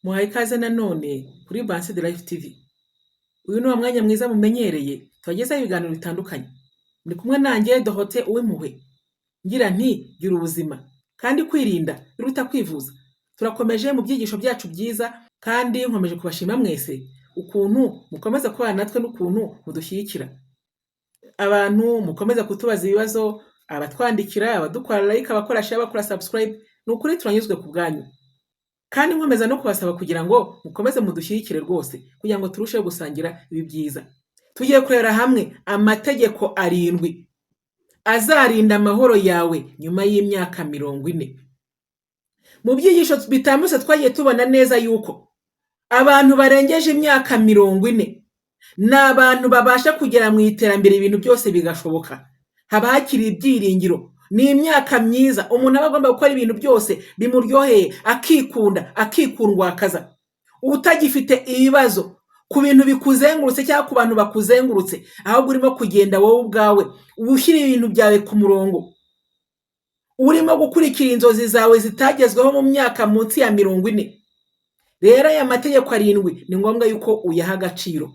Muhaye ikaze nanone kuri Bansi de Life TV. Uyu ni mwanya mwiza mumenyereye tubagezaho ibiganiro bitandukanye. Muri kumwe nanjye Dohote Uwimpuhwe. Ngira nti gira ubuzima kandi kwirinda biruta kwivuza. Turakomeje mu byigisho byacu byiza kandi nkomeje kubashima mwese ukuntu mukomeza kubana natwe n'ukuntu mudushyigikira. Abantu mukomeza kutubaza ibibazo, abatwandikira, abadukora like, abakora share, abakora subscribe, nukuri turanyuzwe ku bwanyu. Kandi nkomeza no kubasaba kugira ngo mukomeze mudushyigikire rwose kugira ngo turusheho gusangira ibi byiza. Tugiye kurera hamwe amategeko 7 azarinda amahoro yawe nyuma y'imyaka 40. Mu byigisho bitambutse twagiye tubona neza yuko abantu barengeje imyaka 40 n'abantu babasha kugera mu iterambere ibintu byose bigashoboka. Haba hakiri ibyiringiro. Ni imyaka myiza umuntu aba agomba gukora ibintu byose bimuryoheye, akikunda, akikundwakaza. Utagifite ibibazo ku bintu bikuzengurutse cyangwa ku bantu bakuzengurutse, ahubwo urimo kugenda wowe ubwawe ubushyira ibintu byawe ku murongo. Urimo gukurikira inzozi zawe zitagezweho mu myaka munsi ya 40. Rero aya mategeko 7 ni ngombwa yuko uyaha agaciro.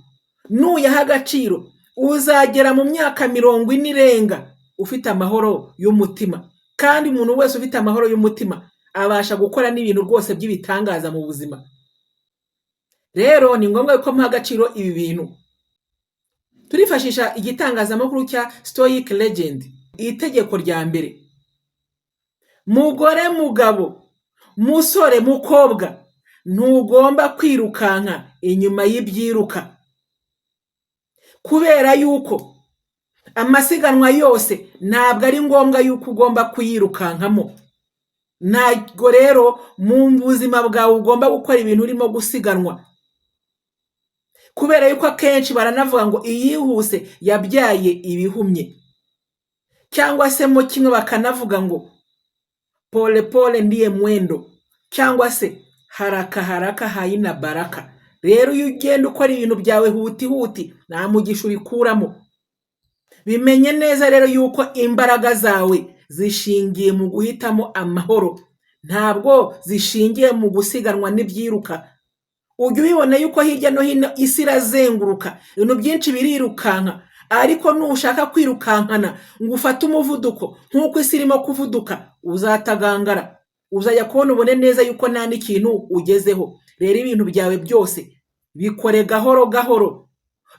Nuyaha agaciro uzagera mu myaka 40 irenga ufite amahoro y'umutima. Kandi umuntu wese ufite amahoro y'umutima abasha gukora n'ibintu rwose by'ibitangaza mu buzima. Rero ni ngombwa yuko muha agaciro ibi bintu. Turifashisha igitangazamakuru cya Stoic Legend. Itegeko rya mbere: mugore, mugabo, musore, mukobwa, ntugomba kwirukanka inyuma y'ibyiruka. Kubera yuko amasiganwa yose ntabwo ari ngombwa yuko ugomba kuyirukankamo. Ntabwo rero mu buzima bwawe ugomba gukora ibintu urimo gusiganwa. Kubera yuko akenshi baranavuga ngo iyihuse yabyaye ibihumye. Cyangwa se mo kimwe bakanavuga ngo pole pole ndiye mwendo, cyangwa se haraka haraka haina baraka. Rero iyo ugenda ukora ibintu byawe huti huti nta mugisha ubikuramo. Bimenye neza rero yuko imbaraga zawe zishingiye mu guhitamo amahoro, ntabwo zishingiye mu gusiganwa n'ibyiruka. Ujye ubibona yuko hirya no hino isi irazenguruka, ibintu byinshi birirukanka, ariko nushaka kwirukankana ngo ufate umuvuduko nk'uko isi irimo kuvuduka, uzatagangara. Uzajya kubona ubone neza yuko nta n'ikintu ugezeho. Rero ibintu byawe byose bikore gahoro gahoro.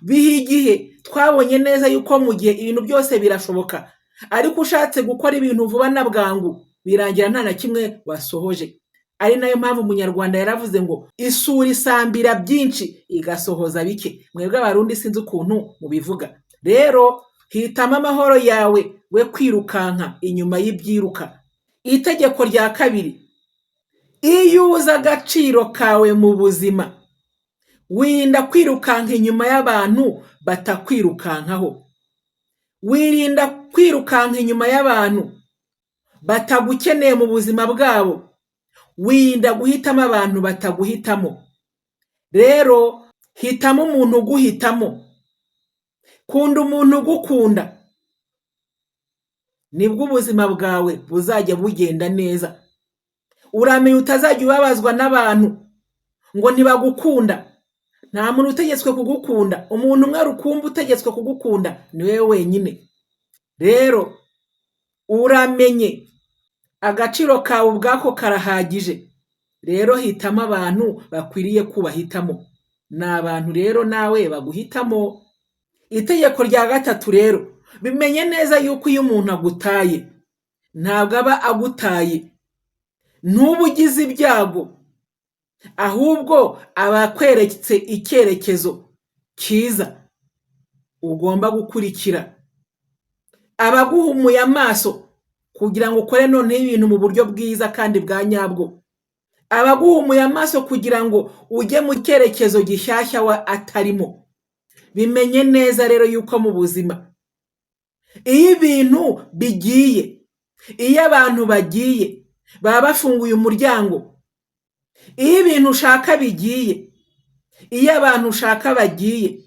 Bihe igihe. Twabonye neza yuko mu gihe ibintu byose birashoboka, ariko ushatse gukora ibintu vuba na bwangu birangira nta na kimwe wasohoje. Ari nayo mpamvu umunyarwanda yaravuze ngo isura isambira byinshi igasohoza bike. Mwebwe abarundi sinzi ukuntu mubivuga. Rero hitamo amahoro yawe we kwirukanka inyuma y'ibyiruka. Itegeko rya kabiri: iyo uzi agaciro kawe mu buzima, wirinda kwirukanka inyuma y'abantu batakwirukankaho. Wirinda kwirukanka inyuma y'abantu batagukeneye mu buzima bwabo. Wirinda guhitamo abantu bataguhitamo. Rero hitamo umuntu uguhitamo. Kunda umuntu ugukunda. Nibwo ubuzima bwawe buzajya bugenda neza. Uramenye utazajya ubabazwa n'abantu ngo ntibagukunda. Nta muntu utegetswe kugukunda. Umuntu umwe rukumbi utegetswe kugukunda ni wewe wenyine. Rero uramenye agaciro kawe ubwako karahagije. Rero hitamo abantu bakwiriye kubahitamo. Ni abantu rero nawe baguhitamo. Itegeko rya gatatu rero: bimenye neza yuko iyo umuntu agutaye ntabwo aba agutaye ntubugize ibyago, ahubwo aba akweretse icyerekezo cyiza ugomba gukurikira. Abaguhumuye amaso kugira ngo ukore noneho ibintu mu buryo bwiza kandi bwa nyabwo. Abaguhumuye amaso kugira ngo ujye mu cyerekezo gishyashya wa atarimo. Bimenye neza rero yuko mu buzima iyo ibintu bigiye, iyo abantu bagiye baba bafunguye umuryango. Iyo ibintu ushaka bigiye, iyo abantu ushaka bagiye,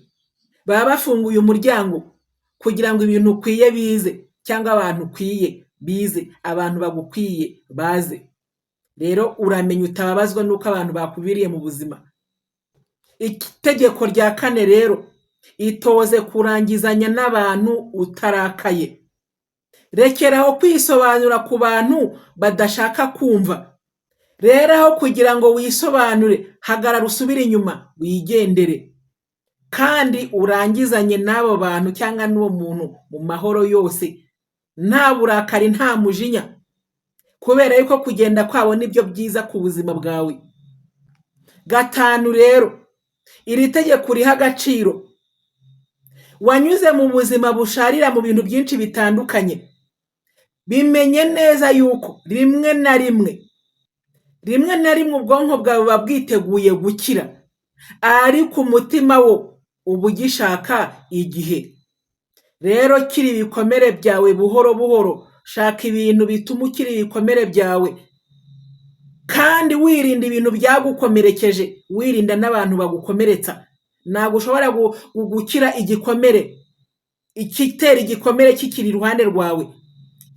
baba bafunguye umuryango kugira ngo ibintu ukwiye bize, cyangwa abantu ukwiye bize, abantu bagukwiye baze. rero uramenya utababazwa nuko abantu bakubiriye mu buzima. Itegeko rya 4 rero, itoze kurangizanya n'abantu utarakaye. Rekeraho kwisobanura ku bantu badashaka kumva. Rero aho kugira ngo wisobanure, hagarara usubire inyuma wigendere, kandi urangizanye n'abo bantu cyangwa n'uwo muntu mu mahoro yose, nta burakari nta mujinya, kubera yuko kugenda kwabo nibyo byiza ku buzima bwawe. 5 rero, iri tegeko riha agaciro. Wanyuze mu buzima busharira mu bintu byinshi bitandukanye, bimenye neza yuko rimwe na rimwe ubwonko bwawe buba bwiteguye gukira, ariko umutima wo uba ugishaka igihe. Rero kiri ibikomere byawe buhoro buhoro, shaka ibintu bituma ukira ibikomere byawe, kandi wirinda ibintu byagukomerekeje, wirinda n'abantu bagukomeretsa. Ntabwo ushobora gukira igikomere, ikitera igikomere kikiri iruhande rwawe.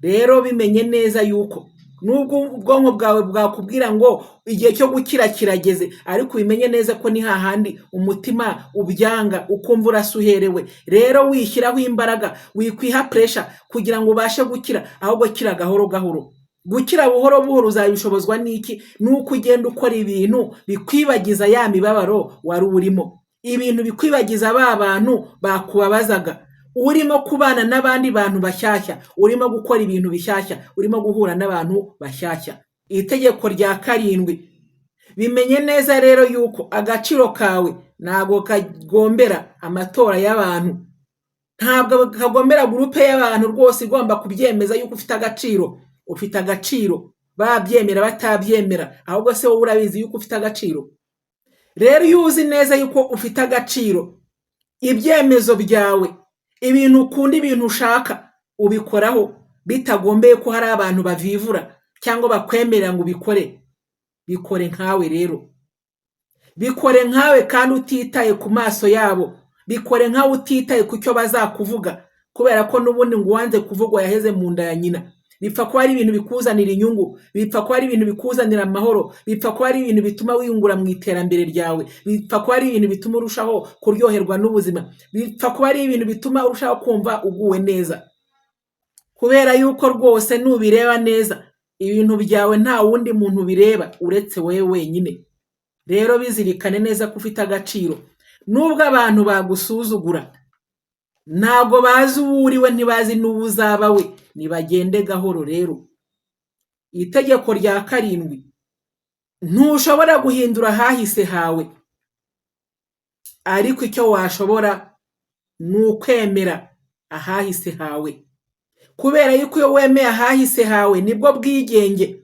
Rero bimenye neza yuko nubwo ubwonko bwawe bwakubwira ngo igihe cyo gukira kirageze, ariko bimenye neza ko ni hahandi umutima ubyanga, ukumva urasuherewe. Rero wishyiraho imbaraga, wikwiha pressure kugira ngo ubashe gukira, ahubwo kira gahoro gahoro. Gukira buhoro buhoro uzabishobozwa n'iki? Nuko ugenda ukora ibintu bikwibagiza ya mibabaro wari urimo, ibintu bikwibagiza ba bantu bakubabazaga. Urimo kubana n'abandi bantu bashyashya, urimo gukora ibintu bishyashya, urimo guhura n'abantu bashyashya. Itegeko rya 7, bimenye neza rero yuko agaciro kawe ntabwo kagombera amatora y'abantu, ntabwo kagombera gurupe y'abantu rwose igomba kubyemeza yuko ufite agaciro. Ufite agaciro, babyemera batabyemera, ahubwo se wowe urabizi yuko ufite agaciro. Rero iyo uzi neza yuko ufite agaciro, ibyemezo byawe, ibintu ukunda, ibintu ushaka, ubikoraho bitagombeye ko hari abantu bavivura cyangwa bakwemerera ngo ubikore. Bikore nkawe rero, bikore nkawe kandi utitaye ku maso yabo, bikore nkawe utitaye ku cyo bazakuvuga, kubera ko n'ubundi ngo uwanze kuvugwa yaheze mu nda ya nyina. Bipfa ko ari ibintu bikuzanira inyungu, bipfa ko ari ibintu bikuzanira amahoro, bipfa ko ari ibintu bituma wiyungura mu iterambere ryawe, bipfa ko ari ibintu bituma urushaho kuryoherwa n'ubuzima, bipfa ko ari ibintu bituma urushaho kumva uguwe neza. Kubera yuko rwose nubireba neza, ibintu byawe nta wundi muntu bireba uretse wewe wenyine. Rero bizirikane neza ko ufite agaciro. Nubwo abantu bagusuzugura, ntabwo bazi uwo uriwe, ntibazi n'uwo uzaba we, nibagende gahoro rero. Itegeko rya 7, ntushobora guhindura ahahise hawe, ariko icyo washobora ni ukwemera ahahise hawe. Kubera yuko iyo wemeye ahahise hawe nibwo bwigenge.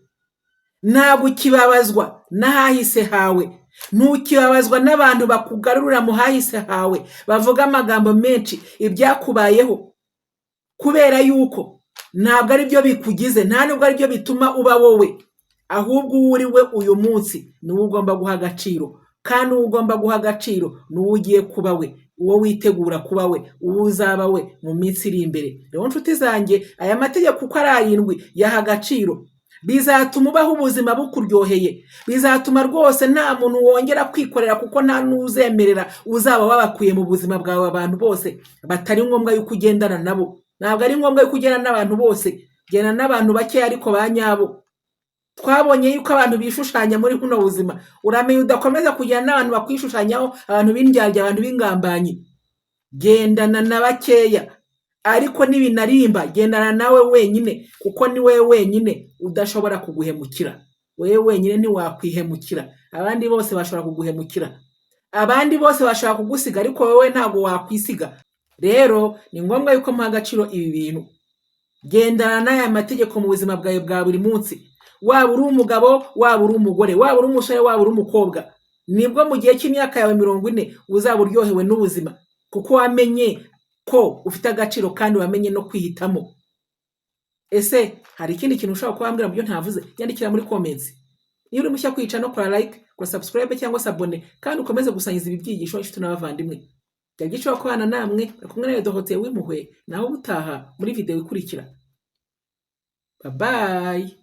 Ntabwo ukibabazwa n'ahahise hawe, ntukibabazwa n'abantu bakugarurira mu hahise hawe bavuga amagambo menshi ibyakubayeho, kubera yuko ntabwo ari byo bikugize, nta nubwo ari byo bituma uba wowe, ahubwo uwo uri we uyu munsi niwo ugomba guha agaciro, kandi uwo ugomba guha agaciro n'uwo ugiye kuba we, uwo witegura kuba we, uwo uzaba we mu minsi iri imbere. Rero nshuti zanjye, aya mategeko uko ari 7 yaha agaciro, bizatuma ubaho ubuzima bukuryoheye, bizatuma rwose nta muntu wongera kwikorera, kuko nta n'uzemerera uzaba wabakuye mu buzima bwawe abantu bose batari ngombwa yuko ugendana nabo. Ntabwo ari ngombwa yuko ugendana n'abantu bose, genda n'abantu bake ariko ba nyabo. Twabonye yuko abantu bishushanya muri kuno buzima, uramenye udakomeza kugenda n'abantu bakwishushanyaho, abantu b'indyarya, abantu b'ingambanyi. Gendana na bakeya, ariko nibinarimba gendana nawe wenyine, kuko ni wewe wenyine udashobora kuguhemukira. Wewe wenyine ntiwakwihemukira, abandi bose bashobora kuguhemukira, abandi bose bashobora kugusiga, ariko wewe ntabwo wakwisiga. Rero ni ngombwa yuko muha agaciro ibi bintu. Gendana n'aya mategeko mu buzima bwawe bwa buri munsi, waba uri umugabo, waba uri umugore, waba uri umusore, waba uri umukobwa. Nibwo mu gihe cy'imyaka yawe 40 uzaba uryohewe n'ubuzima, kuko wamenye ko ufite agaciro kandi wamenye no kwihitamo. Ese hari ikindi kintu ushobora kubambwira mu byo ntavuze? Yandikira muri comments. Niba uri mushya kwica no kora like, kora subscribe cyangwa se abone, kandi ukomeze gusangiza ibi byigisho inshuti n'abavandimwe. Byagiye kubana namwe, kumwe nawe Dorothée w'impuhwe, naho ubutaha muri video ikurikira. Bye bye.